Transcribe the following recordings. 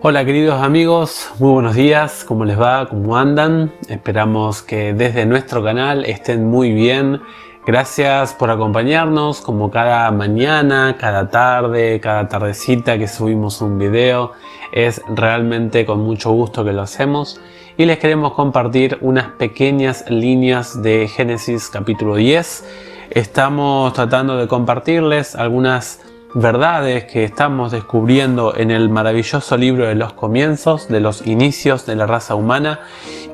Hola queridos amigos, muy buenos días, ¿cómo les va? ¿Cómo andan? Esperamos que desde nuestro canal estén muy bien. Gracias por acompañarnos como cada mañana, cada tarde, cada tardecita que subimos un video. Es realmente con mucho gusto que lo hacemos y les queremos compartir unas pequeñas líneas de Génesis capítulo 10. Estamos tratando de compartirles algunas verdades que estamos descubriendo en el maravilloso libro de los comienzos, de los inicios de la raza humana,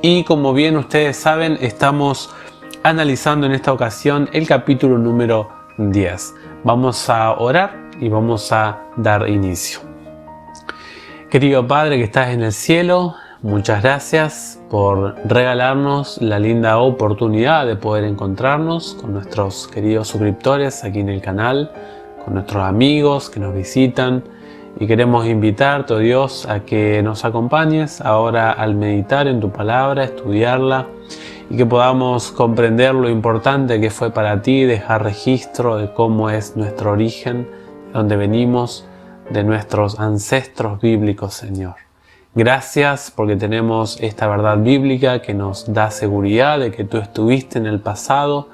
y como bien ustedes saben, estamos analizando en esta ocasión el capítulo número 10. Vamos a orar y vamos a dar inicio. Querido Padre que estás en el cielo, muchas gracias por regalarnos la linda oportunidad de poder encontrarnos con nuestros queridos suscriptores aquí en el canal, con nuestros amigos que nos visitan, y queremos invitarte, oh Dios, a que nos acompañes ahora al meditar en tu palabra, estudiarla, y que podamos comprender lo importante que fue para ti dejar registro de cómo es nuestro origen, de dónde venimos, de nuestros ancestros bíblicos, Señor. Gracias porque tenemos esta verdad bíblica que nos da seguridad de que tú estuviste en el pasado,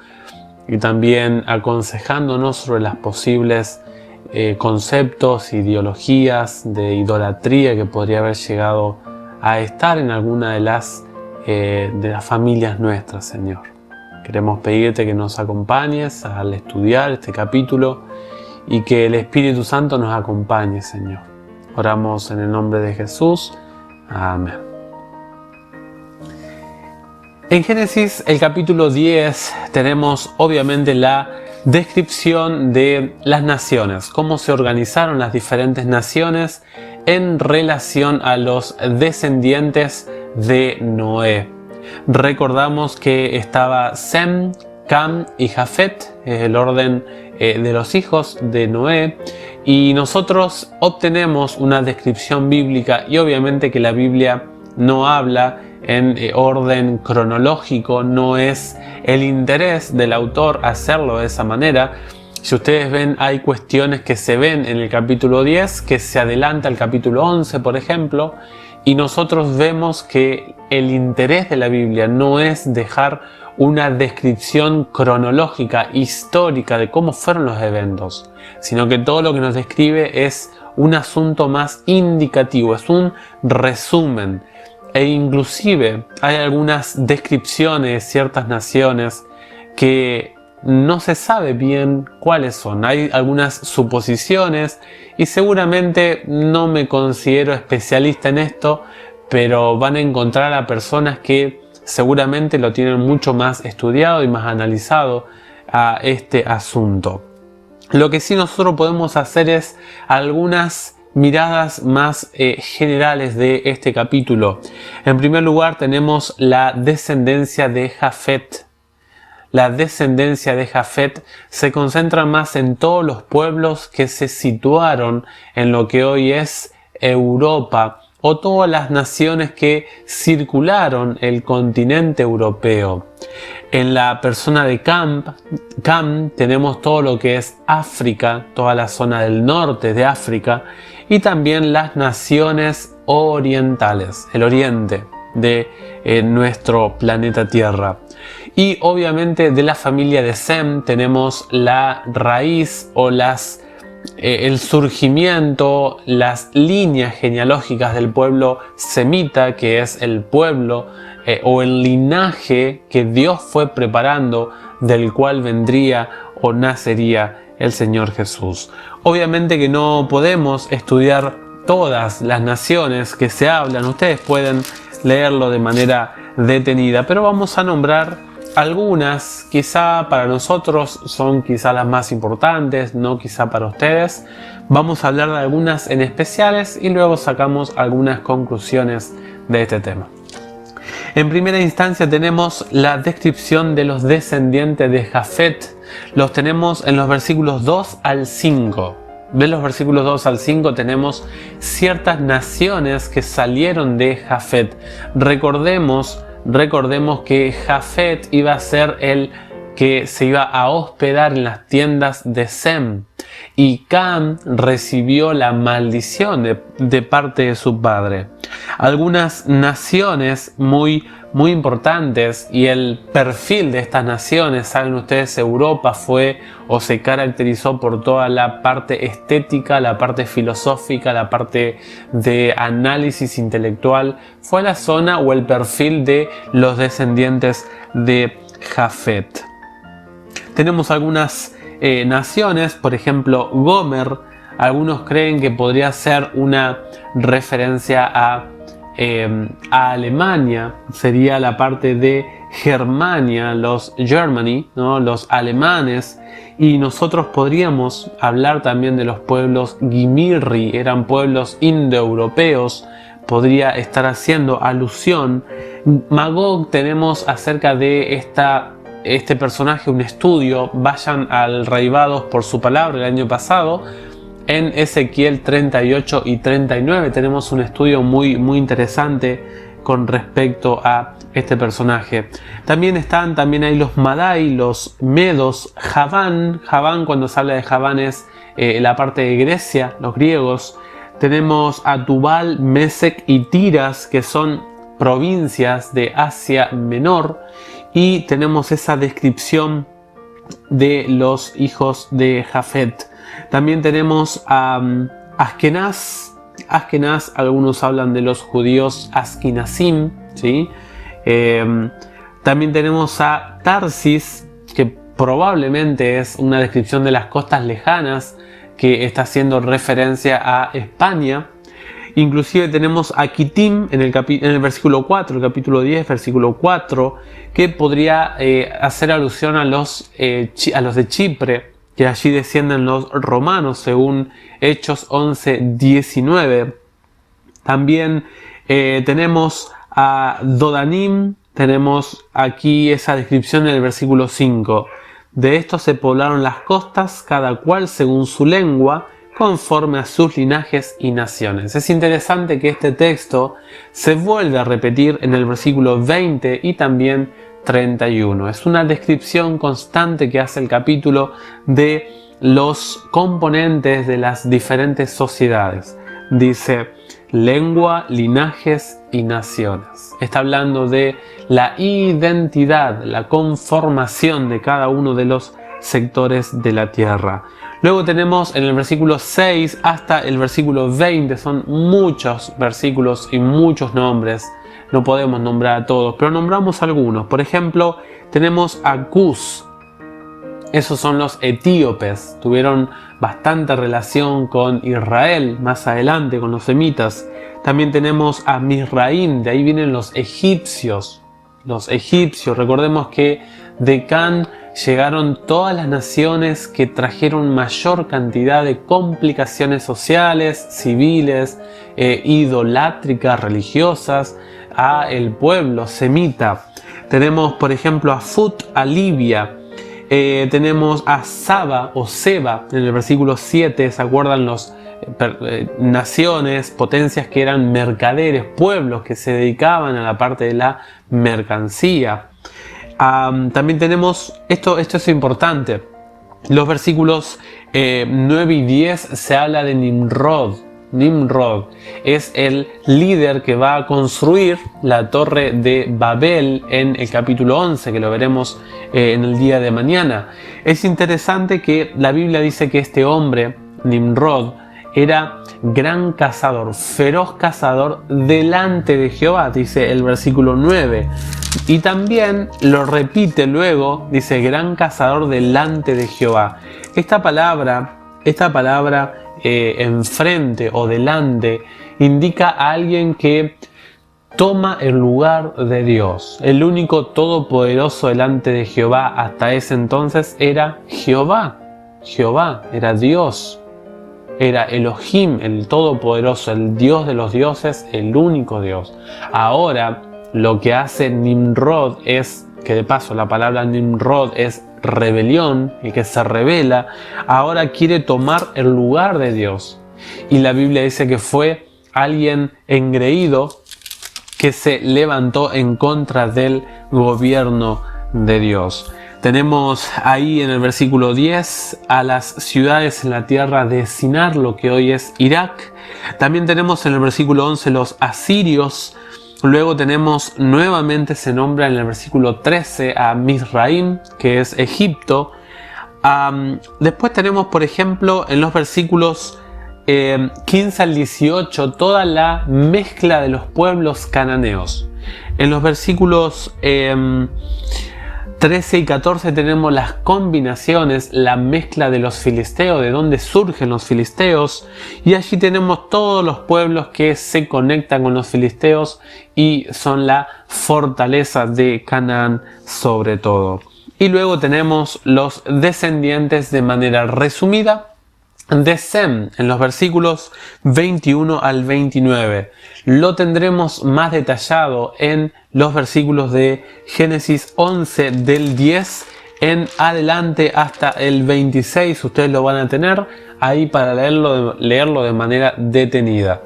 y también aconsejándonos sobre las posibles conceptos, ideologías de idolatría que podría haber llegado a estar en alguna de las familias nuestras, Señor. Queremos pedirte que nos acompañes al estudiar este capítulo y que el Espíritu Santo nos acompañe, Señor. Oramos en el nombre de Jesús. Amén. En Génesis, el capítulo 10, tenemos obviamente la descripción de las naciones, cómo se organizaron las diferentes naciones en relación a los descendientes de Noé. Recordamos que estaba Sem, Cam y Jafet, el orden de los hijos de Noé, y nosotros obtenemos una descripción bíblica, y obviamente que la Biblia no habla en orden cronológico, no es el interés del autor hacerlo de esa manera. Si ustedes ven, hay cuestiones que se ven en el capítulo 10 que se adelanta al capítulo 11, por ejemplo, y nosotros vemos que el interés de la Biblia no es dejar una descripción cronológica, histórica de cómo fueron los eventos, sino que todo lo que nos describe es un asunto más indicativo, es un resumen. E inclusive hay algunas descripciones de ciertas naciones que no se sabe bien cuáles son. Hay algunas suposiciones y seguramente no me considero especialista en esto, pero van a encontrar a personas que seguramente lo tienen mucho más estudiado y más analizado a este asunto. Lo que sí nosotros podemos hacer es algunas miradas más generales de este capítulo. En primer lugar tenemos la descendencia de Jafet. La descendencia de Jafet se concentra más en todos los pueblos que se situaron en lo que hoy es Europa, o todas las naciones que circularon el continente europeo. En la persona de Cam tenemos todo lo que es África, toda la zona del norte de África, y también las naciones orientales, el oriente de nuestro planeta Tierra. Y obviamente de la familia de Sem tenemos la raíz o el surgimiento, las líneas genealógicas del pueblo semita, que es el pueblo o el linaje que Dios fue preparando, del cual vendría o nacería el Señor Jesús. Obviamente que no podemos estudiar todas las naciones que se hablan, ustedes pueden leerlo de manera detenida, pero vamos a nombrar algunas. Quizá para nosotros son quizá las más importantes, no quizá para ustedes. Vamos a hablar de algunas en especiales y luego sacamos algunas conclusiones de este tema. En primera instancia tenemos la descripción de los descendientes de Jafet. Los tenemos en los versículos 2 al 5. De los versículos 2 al 5 tenemos ciertas naciones que salieron de Jafet. Recordemos que Jafet iba a ser el que se iba a hospedar en las tiendas de Sem. y Cam recibió la maldición de parte de su padre. Algunas naciones muy importantes, y el perfil de estas naciones, saben ustedes, Europa fue o se caracterizó por toda la parte estética, la parte filosófica, la parte de análisis intelectual, fue la zona o el perfil de los descendientes de Jafet. Tenemos algunas naciones, por ejemplo Gomer. Algunos creen que podría ser una referencia a Alemania, sería la parte de Germania, los Germany, ¿no? Los alemanes, y nosotros podríamos hablar también de los pueblos Gimirri, eran pueblos indoeuropeos, podría estar haciendo alusión. Magog, tenemos acerca de este personaje un estudio, vayan al Raivados por su palabra el año pasado. En Ezequiel 38 y 39 tenemos un estudio muy interesante con respecto a este personaje. También están ahí los Madai, los Medos, Javán. Javán, cuando se habla de Javán, es la parte de Grecia, los griegos. Tenemos a Tubal, Mesec y Tiras, que son provincias de Asia Menor. Y tenemos esa descripción de los hijos de Jafet. También tenemos a Askenaz. Askenaz, algunos hablan de los judíos Askenazim, ¿sí? También tenemos a Tarsis, que probablemente es una descripción de las costas lejanas, que está haciendo referencia a España. Inclusive tenemos a Kitim en el versículo 4, el capítulo 10, versículo 4, que podría hacer alusión a los de Chipre, que allí descienden los romanos, según Hechos 11:19. También tenemos a Dodanim, tenemos aquí esa descripción en el versículo 5. De estos se poblaron las costas, cada cual según su lengua, conforme a sus linajes y naciones. Es interesante que este texto se vuelve a repetir en el versículo 20 y también 31. Es una descripción constante que hace el capítulo de los componentes de las diferentes sociedades. Dice lengua, linajes y naciones. Está hablando de la identidad, la conformación de cada uno de los sectores de la tierra. Luego tenemos en el versículo 6 hasta el versículo 20, son muchos versículos y muchos nombres. No podemos nombrar a todos, pero nombramos algunos. Por ejemplo, tenemos a Cus. Esos son los etíopes. Tuvieron bastante relación con Israel más adelante, con los semitas. También tenemos a Misraim, de ahí vienen los egipcios. Los egipcios, recordemos que de Can llegaron todas las naciones que trajeron mayor cantidad de complicaciones sociales, civiles, idolátricas, religiosas, a el pueblo semita. Tenemos, por ejemplo, a Fut, a Libia. Tenemos a Saba o Seba en el versículo 7, ¿se acuerdan? Los naciones, potencias que eran mercaderes, pueblos que se dedicaban a la parte de la mercancía. También tenemos, esto es importante, los versículos 9 y 10 se habla de Nimrod. Nimrod es el líder que va a construir la torre de Babel en el capítulo 11, que lo veremos en el día de mañana. Es interesante que la Biblia dice que este hombre, Nimrod, era gran cazador, feroz cazador delante de Jehová, dice el versículo 9. Y también lo repite luego, dice gran cazador delante de Jehová. Esta palabra enfrente o delante indica a alguien que toma el lugar de Dios. El único todopoderoso delante de Jehová hasta ese entonces era Jehová. Jehová era Dios. Era Elohim, el todopoderoso, el Dios de los dioses, el único Dios. Ahora lo que hace Nimrod es, que de paso la palabra Nimrod es rebelión, el que se rebela, ahora quiere tomar el lugar de Dios. Y la Biblia dice que fue alguien engreído que se levantó en contra del gobierno de Dios. Tenemos ahí en el versículo 10 a las ciudades en la tierra de Sinar, lo que hoy es Irak. También tenemos en el versículo 11 los asirios. Luego tenemos nuevamente, se nombra en el versículo 13 a Mizraim, que es Egipto. Después tenemos, por ejemplo, en los versículos 15 al 18, toda la mezcla de los pueblos cananeos. En los versículos 13 y 14 tenemos las combinaciones, la mezcla de los filisteos, de dónde surgen los filisteos, y allí tenemos todos los pueblos que se conectan con los filisteos y son la fortaleza de Canaán sobre todo. Y luego tenemos los descendientes de manera resumida de Sem en los versículos 21 al 29. Lo tendremos más detallado en los versículos de Génesis 11 del 10 en adelante hasta el 26. Ustedes lo van a tener ahí para leerlo de manera detenida.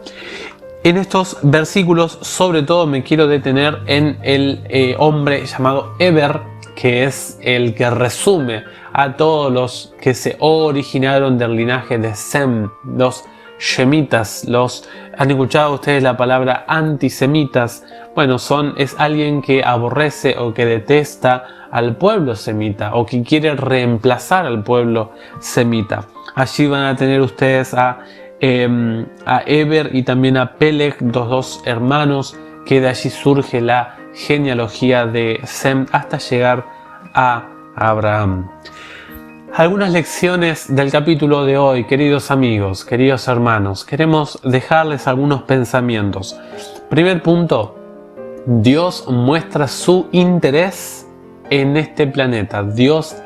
En estos versículos sobre todo me quiero detener en el hombre llamado Eber, que es el que resume a todos los que se originaron del linaje de Sem, los shemitas. ¿Han escuchado ustedes la palabra antisemitas? Bueno, es alguien que aborrece o que detesta al pueblo semita o que quiere reemplazar al pueblo semita. Allí van a tener ustedes a Eber y también a Peleg, los dos hermanos, que de allí surge la genealogía de Sem hasta llegar a Abraham. Algunas lecciones del capítulo de hoy, queridos amigos, queridos hermanos. Queremos dejarles algunos pensamientos. Primer punto, Dios muestra su interés en este planeta.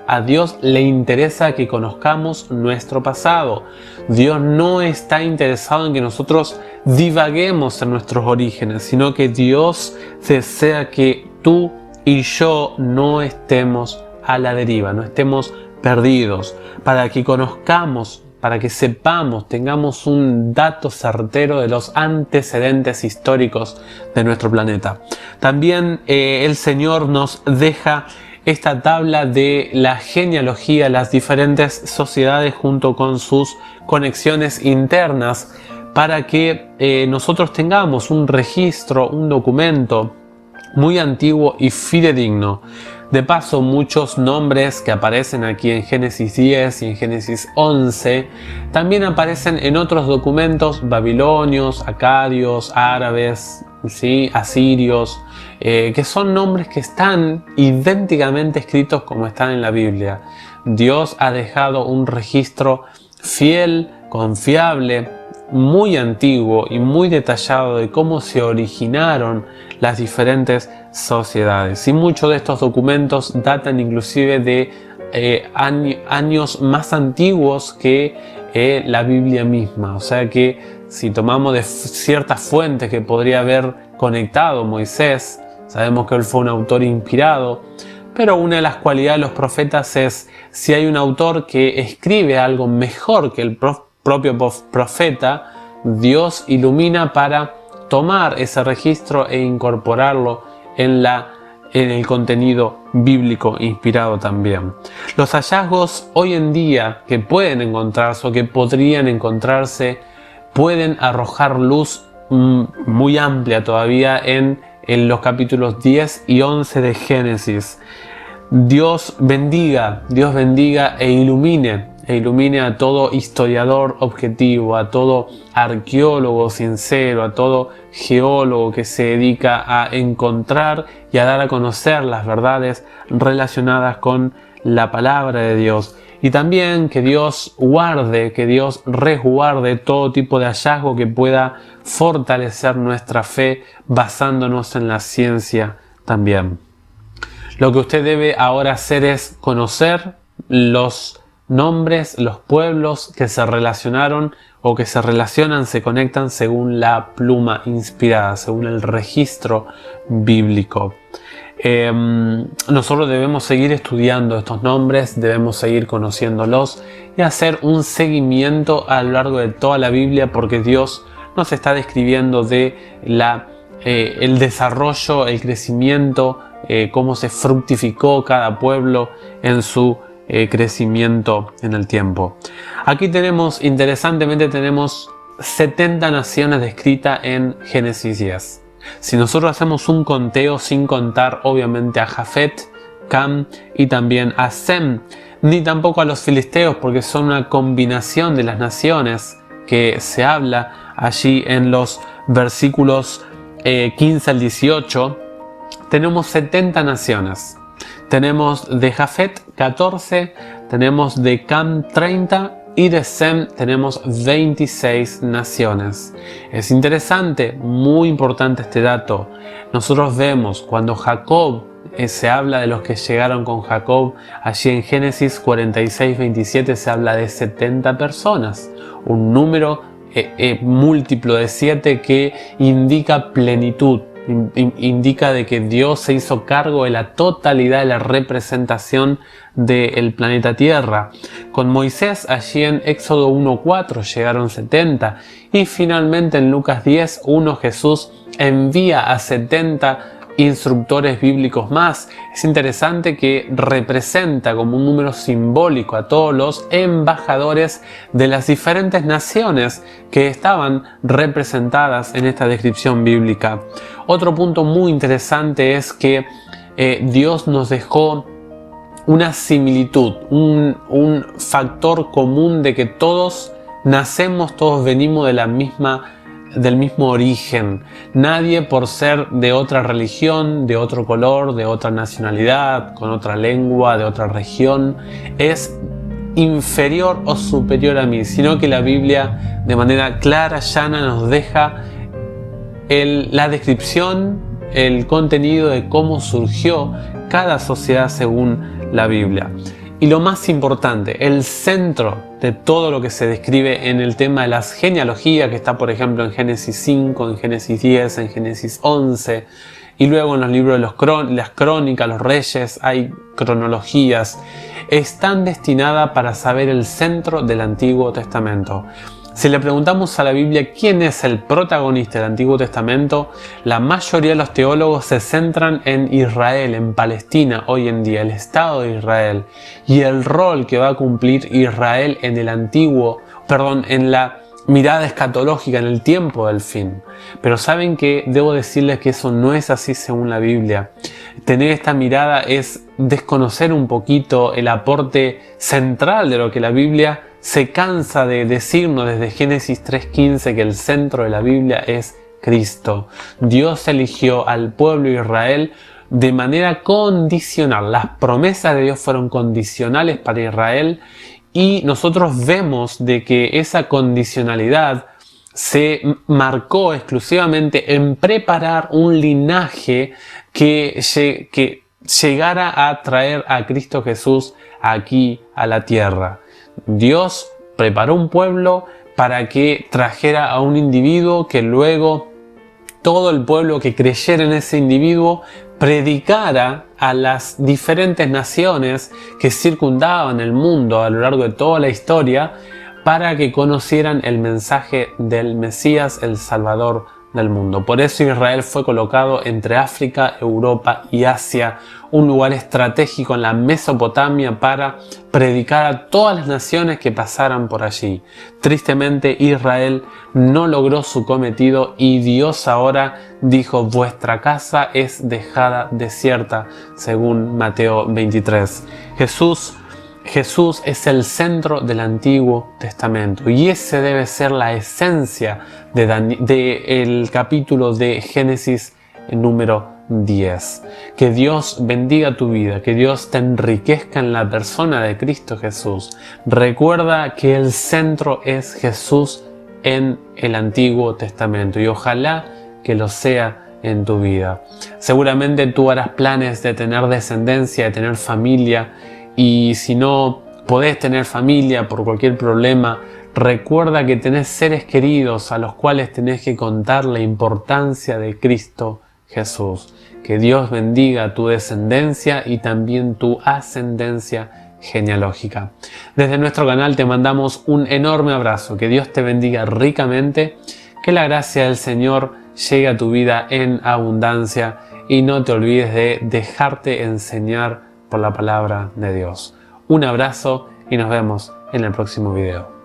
A Dios le interesa que conozcamos nuestro pasado. Dios no está interesado en que nosotros divaguemos en nuestros orígenes, sino que Dios desea que tú y yo no estemos a la deriva, no estemos perdidos, para que conozcamos, para que sepamos, tengamos un dato certero de los antecedentes históricos de nuestro planeta. También el Señor nos deja esta tabla de la genealogía, las diferentes sociedades junto con sus conexiones internas, para que nosotros tengamos un registro, un documento muy antiguo y fidedigno. De paso, muchos nombres que aparecen aquí en Génesis 10 y en Génesis 11 también aparecen en otros documentos babilonios, acadios, árabes, ¿sí? Asirios, que son nombres que están idénticamente escritos como están en la Biblia. Dios ha dejado un registro fiel, confiable, muy antiguo y muy detallado de cómo se originaron las diferentes sociedades. Y muchos de estos documentos datan inclusive de años más antiguos que la Biblia misma. O sea que si tomamos de ciertas fuentes que podría haber conectado Moisés, sabemos que él fue un autor inspirado, pero una de las cualidades de los profetas es si hay un autor que escribe algo mejor que el propio profeta, Dios ilumina para tomar ese registro e incorporarlo en el contenido bíblico inspirado también. Los hallazgos hoy en día que pueden encontrarse o que podrían encontrarse pueden arrojar luz muy amplia todavía en los capítulos 10 y 11 de Génesis. Dios bendiga e ilumine a todo historiador objetivo, a todo arqueólogo sincero, a todo geólogo que se dedica a encontrar y a dar a conocer las verdades relacionadas con la palabra de Dios. Y también que Dios resguarde todo tipo de hallazgo que pueda fortalecer nuestra fe basándonos en la ciencia también. Lo que usted debe ahora hacer es conocer los nombres, los pueblos que se relacionaron o que se relacionan, se conectan según la pluma inspirada, según el registro bíblico. Nosotros debemos seguir estudiando estos nombres, debemos seguir conociéndolos y hacer un seguimiento a lo largo de toda la Biblia, porque Dios nos está describiendo de el desarrollo, el crecimiento cómo se fructificó cada pueblo en su crecimiento en el tiempo. Aquí tenemos, interesantemente, tenemos 70 naciones descritas en Génesis 10. Si nosotros hacemos un conteo sin contar obviamente a Jafet, Cam y también a Sem, ni tampoco a los filisteos, porque son una combinación de las naciones que se habla allí en los versículos 15 al 18, tenemos 70 naciones. Tenemos de Jafet 14, tenemos de Cam 30 y de Sem tenemos 26 naciones. Es interesante, muy importante este dato. Nosotros vemos cuando Jacob, se habla de los que llegaron con Jacob, allí en Génesis 46-27 se habla de 70 personas, un número múltiplo de 7 que indica plenitud, indica de que Dios se hizo cargo de la totalidad de la representación del planeta Tierra. Con Moisés allí en Éxodo 1:4 llegaron 70 y finalmente en Lucas 10:1 Jesús envía a 70 instructores bíblicos más. Es interesante que representa como un número simbólico a todos los embajadores de las diferentes naciones que estaban representadas en esta descripción bíblica. Otro punto muy interesante es que Dios nos dejó una similitud, un factor común de que todos nacemos, todos venimos del mismo origen. Nadie, por ser de otra religión, de otro color, de otra nacionalidad, con otra lengua, de otra región, es inferior o superior a mí, sino que la Biblia de manera clara, llana, nos deja la descripción, el contenido de cómo surgió cada sociedad según la Biblia. Y lo más importante, el centro de todo lo que se describe en el tema de las genealogías, que está por ejemplo en Génesis 5, en Génesis 10, en Génesis 11, y luego en los libros de las crónicas, los reyes, hay cronologías, están destinadas para saber el centro del Antiguo Testamento. Si le preguntamos a la Biblia quién es el protagonista del Antiguo Testamento, la mayoría de los teólogos se centran en Israel, en Palestina hoy en día, el Estado de Israel, y el rol que va a cumplir Israel en en la mirada escatológica, en el tiempo del fin. Pero saben que debo decirles que eso no es así según la Biblia. Tener esta mirada es desconocer un poquito el aporte central de lo que la Biblia se cansa de decirnos desde Génesis 3:15, que el centro de la Biblia es Cristo. Dios eligió al pueblo de Israel de manera condicional. Las promesas de Dios fueron condicionales para Israel y nosotros vemos de que esa condicionalidad se marcó exclusivamente en preparar un linaje que llegara a traer a Cristo Jesús aquí a la tierra. Dios preparó un pueblo para que trajera a un individuo que luego todo el pueblo que creyera en ese individuo predicara a las diferentes naciones que circundaban el mundo a lo largo de toda la historia para que conocieran el mensaje del Mesías, el Salvador del mundo. Por eso Israel fue colocado entre África, Europa y Asia, un lugar estratégico en la Mesopotamia para predicar a todas las naciones que pasaran por allí. Tristemente Israel no logró su cometido y Dios ahora dijo: vuestra casa es dejada desierta, según Mateo 23. Jesús es el centro del Antiguo Testamento y ese debe ser la esencia del capítulo de Génesis número 10. Que Dios bendiga tu vida, que Dios te enriquezca en la persona de Cristo Jesús. Recuerda que el centro es Jesús en el Antiguo Testamento y ojalá que lo sea en tu vida. Seguramente tú harás planes de tener descendencia, de tener familia. Y si no podés tener familia por cualquier problema, recuerda que tenés seres queridos a los cuales tenés que contar la importancia de Cristo Jesús. Que Dios bendiga tu descendencia y también tu ascendencia genealógica. Desde nuestro canal te mandamos un enorme abrazo. Que Dios te bendiga ricamente. Que la gracia del Señor llegue a tu vida en abundancia. y no te olvides de dejarte enseñar por la palabra de Dios. Un abrazo y nos vemos en el próximo video.